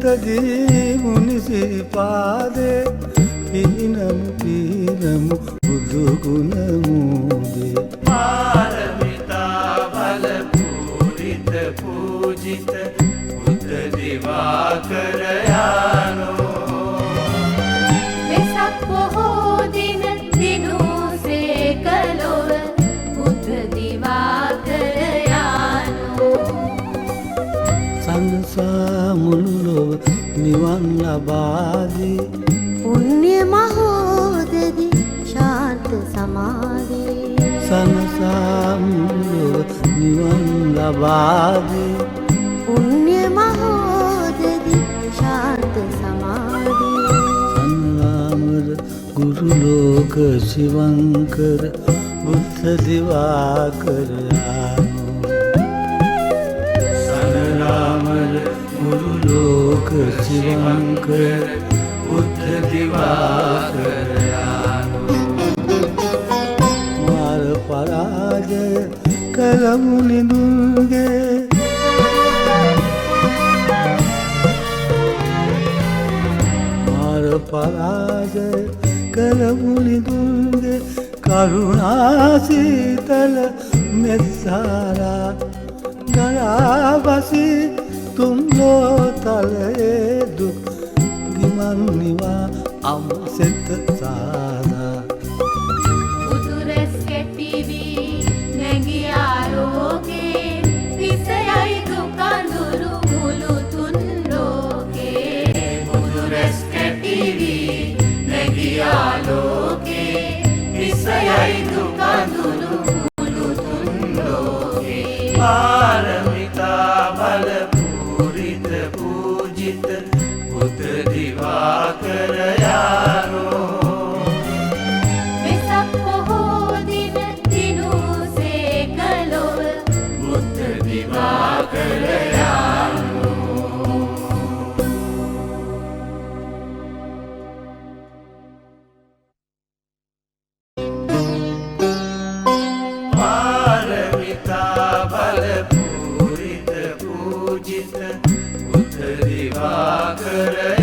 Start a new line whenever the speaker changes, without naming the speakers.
පුතදී මුනිසිරිපාදේ පිහිනමු පිහිනමු බුදු ගුණ මූදේ
පාරමිතා බල පූරිත පූජිත බුද්ධ දිවාකර යානෝ
වෙසක් පොහෝ දින දිනුසේ කලොව බුද්ධ දිවාකර යානෝ
සංසා මුළු ලොව නිවන් ලබාදී
පුණ්‍ය මහෝදදි ශාන්ත සමාධි
සංසා මුළු ලොව නිවන් ලබාදී
පුණ්‍ය මහෝදදි ශාන්ත සමාධි
සංගාමර ගුරු ලෝක ශිවංකර බුද්ධ දිවාකර යානෝ සංගාමර ගුරු ලෝක ශිවංකර බුද්ධ දිවාකර යානෝ මාර පරාජය කළ මුනිඳුන්ගේ පරාජය කළ මුනිඳුන්ගේ කරුණා සීතල මෙත්සාරා ගලාබසි තුන් ලෝතලයේ දුක් ගිමන් නිවා අම්සෙත සාදා
උතුරස් කැටිවි නැගී ආලෝකේ විසයයි දුකඳුරු මුළු තුන් ලෝකේ උතුරස් කැටිවි නැගී ආලෝකේ විසයයි දුකඳුරු මුළු තුන් ලෝකේ
පාරමිතා බල පූරිත පූජිත බුද්ධ දිවාකර යානෝ
වෙසක් පොහෝ දින දිනුසේ කලොව
බුද්ධ දිවාකර යානෝ පාරමිතා බල පූරිත පූජිත බුද්ධ දිවාකර